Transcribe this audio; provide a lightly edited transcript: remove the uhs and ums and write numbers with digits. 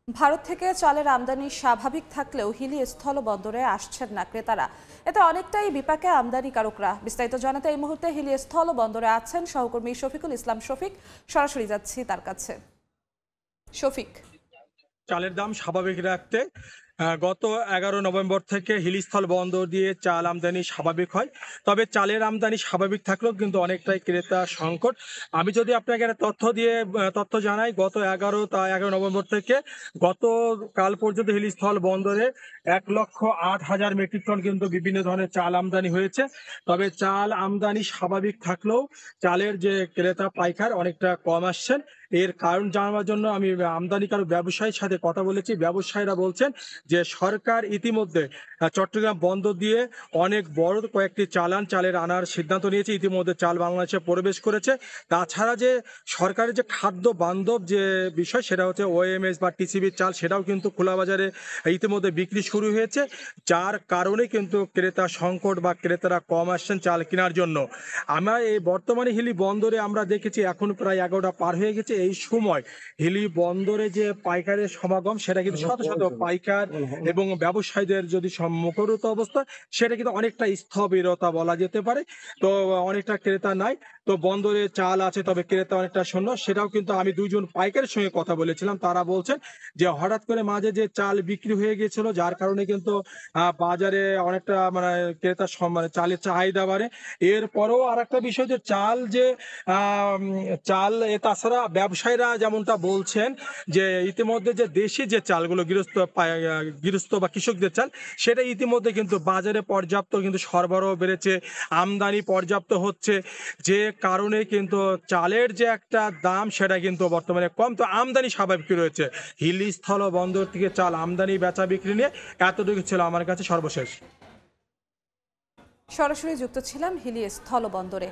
ভারত থেকে চালের আমদানি স্বাভাবিক থাকলেও হিলি স্থলবন্দরে আসছেন না ক্রেতারা। এতে অনেকটাই বিপাকে আমদানিকারকরা। বিস্তারিত জানাতে এই মুহূর্তে হিলি স্থলবন্দরে আছেন সহকর্মী শফিকুল ইসলাম শফিক। সরাসরি যাচ্ছি তার কাছে। শফিক, চালের দাম স্বাভাবিক রাখতে গত 11 নভেম্বর থেকে হিলিস্থল বন্দর দিয়ে চাল আমদানি স্বাভাবিক হয়। তবে চালের আমদানি স্বাভাবিক থাকলেও কিন্তু অনেকটাই ক্রেতা সংকট। আমি যদি আপনাকে একটা তথ্য জানাই, গত 11 নভেম্বর থেকে গতকাল পর্যন্ত হিলিস্থল বন্দরে 1,08,000 মেট্রিক টন কিন্তু বিভিন্ন ধরনের চাল আমদানি হয়েছে। তবে চাল আমদানি স্বাভাবিক থাকলেও চালের যে ক্রেতা পাইকার অনেকটা কম আসছেন। এর কারণ জানার জন্য আমি আমদানিকারক ব্যবসায়ীর সাথে কথা বলেছি। ব্যবসায়ীরা বলছেন যে সরকার ইতিমধ্যে চট্টগ্রাম বন্দর দিয়ে অনেক বড় কয়েকটি চালের আনার সিদ্ধান্ত নিয়েছে। ইতিমধ্যে চাল বাংলাদেশে প্রবেশ করেছে। তাছাড়া যে সরকারের যে খাদ্য বান্ধব যে বিষয়, সেটা হচ্ছে ওএমএস বা টিসিবির চাল, সেটাও কিন্তু খোলা বাজারে ইতিমধ্যে বিক্রি শুরু হয়েছে। যার কারণে কিন্তু ক্রেতা সংকট বা ক্রেতারা কম আসছেন চাল কেনার জন্য। আমরা এই বর্তমানে হিলি বন্দরে আমরা দেখেছি এখন প্রায় 11টা পার হয়ে গেছে। এই সময় হিলি বন্দরে যে পাইকারের সমাগম, সেটা কিন্তু শত শত পাইকার এবং ব্যবসায়ীদের যদি মুখরিত অবস্থা, সেটা কিন্তু অনেকটা স্থবিরতা বলা যেতে পারে। তো অনেকটা ক্রেতা নাই। তো বন্দরে চাল আছে, তবে ক্রেতা অনেকটা শূন্য। সেটাও কিন্তু আমি দুইজন পাইকারের সঙ্গে কথা বলেছিলাম। তারা বলছেন যে হঠাৎ করে মাঝে যে চাল বিক্রি হয়ে গিয়েছিল, যার কারণে কিন্তু বাজারে অনেকটা মানে ক্রেতা মানে চালের চাহিদা বাড়ে। এরপরেও আর একটা বিষয় যে চাল তাছাড়া ব্যবসায়ীরা যেমনটা বলছেন যে ইতিমধ্যে যে দেশি যে চালগুলো গৃহস্থ বা কৃষকদের চাল, সেটা ইতিমধ্যে কিন্তু বাজারে পর্যাপ্ত কিন্তু সরবরাহ বেড়েছে, আমদানি পর্যাপ্ত হচ্ছে। যে কারণে কিন্তু চালের যে একটা দাম, সেটা কিন্তু বর্তমানে কম। তো আমদানি স্বাভাবিক রয়েছে। হিলি স্থল বন্দর থেকে চাল আমদানি বেচা বিক্রি নিয়ে এতটুকু ছিল আমার কাছে সর্বশেষ। সরাসরি যুক্ত ছিলাম হিলি স্থলবন্দরে।